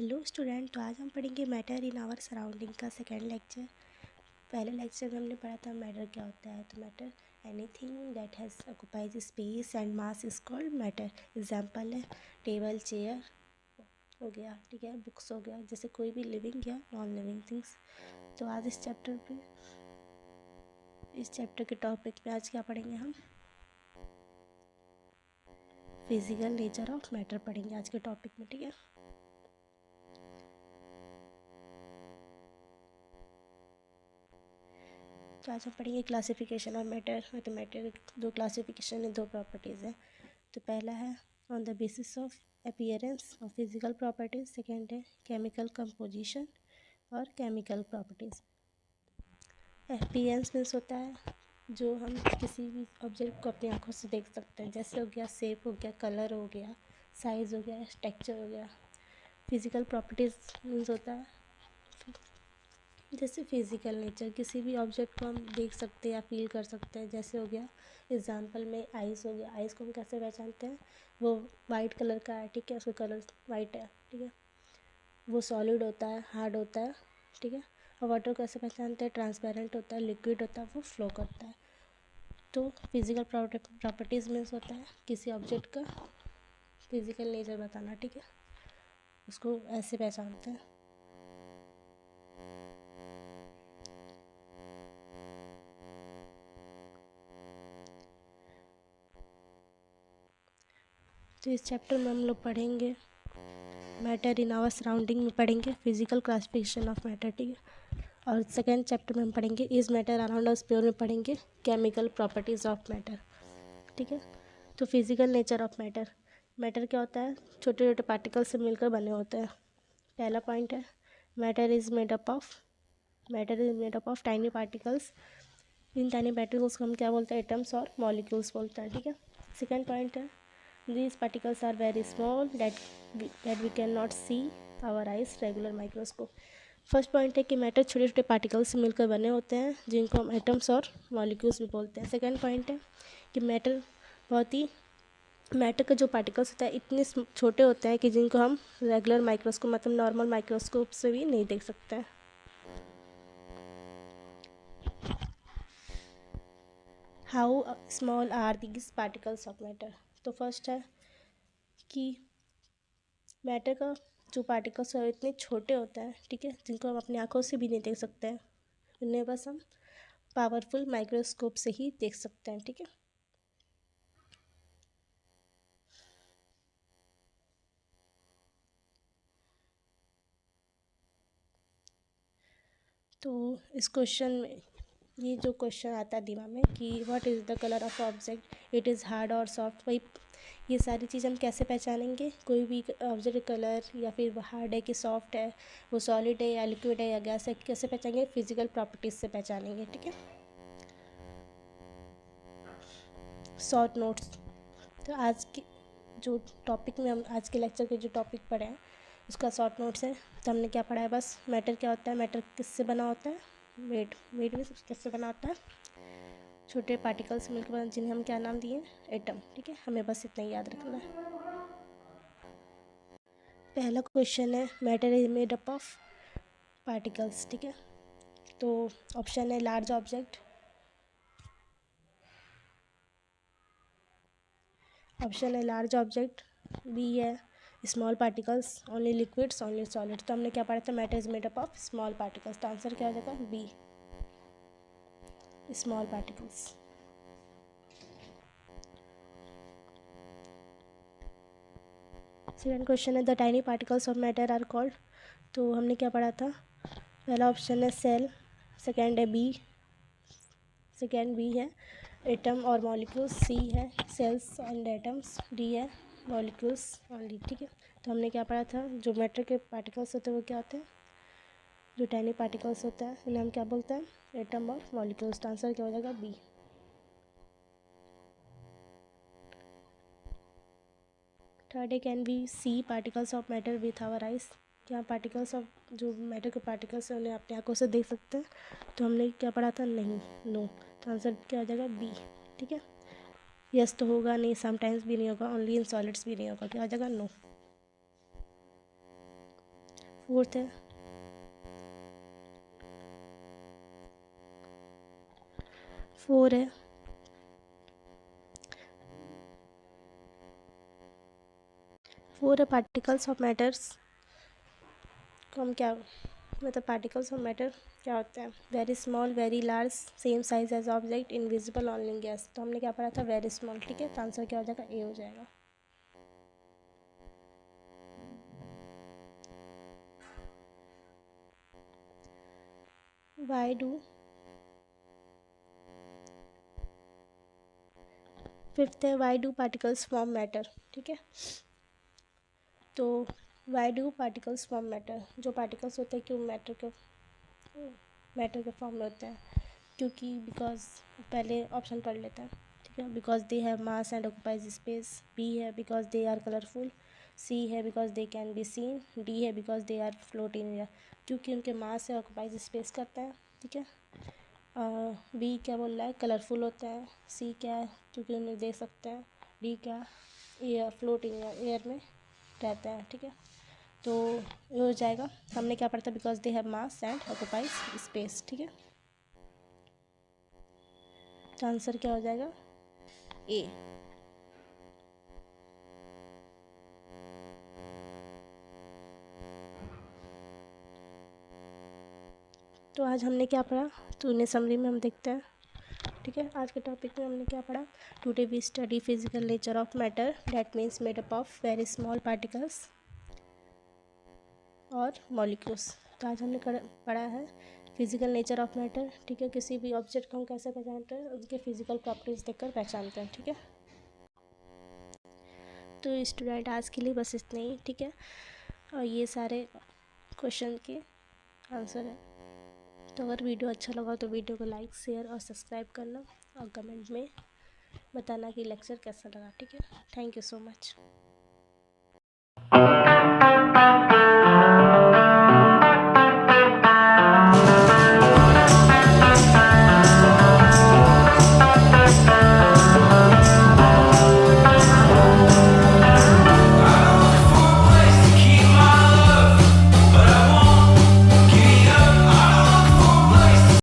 Hello student, तो आज हम पढ़ेंगे मैटर इन आवर सराउंडिंग का सेकेंड लेक्चर। पहले लेक्चर में हमने पढ़ा था मैटर क्या होता है। तो matter anything that has occupies space and mass is called matter. Example है टेबल, चेयर हो गया, ठीक है, बुक्स हो गया, जैसे कोई भी लिविंग या नॉन लिविंग थिंग्स। तो आज इस चैप्टर के टॉपिक पे आज क्या पढ़ेंगे हम? फिजिकल नेचर ऑफ मैटर पढ़ेंगे आज के टॉपिक में, ठीक है। तो आज हम पढ़ेंगे क्लासिफिकेशन ऑफ मैटर। तो मैटर दो क्लासिफिकेशन है, दो प्रॉपर्टीज़ है। तो पहला है on the basis of appearance of physical properties, second है केमिकल कंपोजिशन और केमिकल प्रॉपर्टीज़। अपीयरेंस मीन्स होता है जो हम किसी भी ऑब्जेक्ट को अपनी आंखों से देख सकते हैं, जैसे हो गया शेप, हो गया कलर, हो गया साइज़, हो गया टेक्सचर, हो गया। फिजिकल प्रॉपर्टीज़ मीन्स होता है जैसे फिज़िकल नेचर, किसी भी ऑब्जेक्ट को हम देख सकते हैं या फील कर सकते हैं। जैसे हो गया एग्जांपल में आइस हो गया, आइस को हम कैसे पहचानते हैं? वो वाइट कलर का है, ठीक है, उसका कलर वाइट है, ठीक है, वो सॉलिड होता है, हार्ड होता है, ठीक है। और वाटर को कैसे पहचानते हैं? ट्रांसपेरेंट होता है, लिक्विड होता है, वो फ्लो करता है। तो फिजिकल प्रॉपर्टीज़ मीन्स होता है किसी ऑब्जेक्ट का फिजिकल नेचर बताना, ठीक है, उसको ऐसे पहचानते हैं। तो इस चैप्टर में हम लोग पढ़ेंगे मैटर इन आवर सराउंडिंग में पढ़ेंगे फिजिकल क्लासिफिकेशन ऑफ मैटर, ठीक है। और सेकेंड चैप्टर में हम पढ़ेंगे is matter around us pure में पढ़ेंगे केमिकल प्रॉपर्टीज़ ऑफ मैटर, ठीक है। तो physical nature of matter, matter क्या होता है? छोटे छोटे पार्टिकल से मिलकर बने होते हैं। पहला पॉइंट है matter is made up of tiny particles. In tiny particles को हम क्या बोलते हैं? एटम्स और मॉलिक्यूल्स बोलते हैं, ठीक है। सेकेंड पॉइंट है these particles are very small that we cannot see our eyes regular microscope। First point है कि मैटर छोटे छोटे पार्टिकल्स से मिलकर बने होते हैं, जिनको हम एटम्स और मॉलिक्यूल्स भी बोलते हैं। सेकेंड पॉइंट है कि मैटर का जो पार्टिकल्स होता है इतने छोटे होते हैं कि जिनको हम रेगुलर माइक्रोस्कोप मतलब नॉर्मल माइक्रोस्कोप से भी नहीं देख सकते हैं। How small are these particles of matter. तो फर्स्ट है कि मैटर का जो पार्टिकल्स है इतने छोटे होते हैं, ठीक है, जिनको हम अपनी आंखों से भी नहीं देख सकते हैं। उन्हें बस हम पावरफुल माइक्रोस्कोप से ही देख सकते हैं, ठीक है। तो इस क्वेश्चन में ये जो क्वेश्चन आता है दिमाग में कि what is the colour of object, it is hard और सॉफ्ट, वही ये सारी चीज़ हम कैसे पहचानेंगे? कोई भी ऑब्जेक्ट कलर या फिर वो हार्ड है कि सॉफ्ट है, वो सॉलिड है या लिक्विड है या गैस है, कैसे पहचानेंगे? फिजिकल प्रॉपर्टीज से पहचानेंगे, ठीक है। Short notes. तो आज की जो टॉपिक में हम आज के लेक्चर के जो टॉपिक पढ़े हैं उसका शॉर्ट नोट्स है। तो हमने क्या पढ़ा है? बस मैटर क्या होता है, मैटर किससे बना होता है? वेट में किससे बना होता है? छोटे पार्टिकल्स मिलकर बना, जिन्हें हम क्या नाम दिए? एटम, ठीक है। हमें बस इतना ही याद रखना है। पहला क्वेश्चन है matter is made up of particles, ठीक है। तो ऑप्शन है लार्ज ऑब्जेक्ट, बी है small particles, only liquids, only solid. तो हमने क्या पढ़ा था? Matter is made up of small particles. तो आंसर क्या हो जाएगा? B, small particles. Second question है the tiny particles of matter are called. तो हमने क्या पढ़ा था? पहला ऑप्शन है सेल, सेकेंड बी है एटम और मॉलिक्यूल्स, सी है सेल्स एंड एटम्स, डी है मॉलिक्यूल्स ओनली, ठीक है। तो हमने क्या पढ़ा था? जो मैटर के पार्टिकल्स होते हैं वो क्या होते हैं? जो टाइनी पार्टिकल्स होता है उन्हें हम क्या बोलते हैं? एटम और मॉलिक्यूल्स। तो आंसर क्या हो जाएगा? बी। थर्ड है can we see particles of matter with our eyes. क्या पार्टिकल्स ऑफ जो मैटर के पार्टिकल्स हैं उन्हें अपनी आंखों से देख सकते हैं? तो हमने क्या पढ़ा था? नहीं, नो। तो आंसर क्या हो जाएगा? बी, ठीक है। यस तो होगा नहीं, समटाइम्स भी नहीं होगा, ओनली इन सॉलिड्स भी नहीं होगा, क्या हो जाएगा? नो। फोर्थ है 4 है 4 है पार्टिकल्स ऑफ मैटर्स को हम क्या मतलब पार्टिकल्स ऑफ मैटर क्या होता है? Very small, very large, same size as object, invisible only in gas. तो हमने क्या पढ़ा था? Very small. ठीक है, तो आंसर क्या हो जाएगा? ए हो जाएगा। वाई डू फिफ्थ है why do particles form matter. ठीक है, तो why do particles form matter, जो पार्टिकल्स होते हैं क्यों मैटर के फॉर्म में होते हैं? क्योंकि बिकॉज पहले ऑप्शन पढ़ लेते हैं। ठीक है, because they have mass and occupies space. B है because they are colourful. C है because they can be seen. D है because they are float in air, क्योंकि उनके मास है ऑक्यूपाइज स्पेस करते हैं। ठीक है, बी क्या बोल रहा है? कलरफुल होते हैं। सी क्या है? क्योंकि उन्हें देख सकते हैं। डी क्या? एयर, फ्लोट इन एयर में रहते हैं। ठीक है, तो ये हो जाएगा। हमने क्या पढ़ा था? Because they have mass and occupies space. ठीक है, तो आंसर क्या हो जाएगा? ए। तो आज हमने क्या पढ़ा? तो इन्हें समरी में हम देखते हैं। ठीक है, आज के टॉपिक में हमने क्या पढ़ा? Today we study physical nature of matter, that means made up of very small particles और मॉलिक्यूल्स। तो आज हमने पढ़ा है फिजिकल नेचर ऑफ मैटर। ठीक है, किसी भी ऑब्जेक्ट को हम कैसे पहचानते हैं? उनके फिजिकल प्रॉपर्टीज़ देखकर पहचानते हैं। ठीक है, तो स्टूडेंट आज के लिए बस इतना ही। ठीक है, और ये सारे क्वेश्चन के आंसर है। तो अगर वीडियो अच्छा लगा तो वीडियो को लाइक, शेयर और सब्सक्राइब करना, और कमेंट में बताना कि लेक्चर कैसा लगा। ठीक है, थैंक यू सो मच।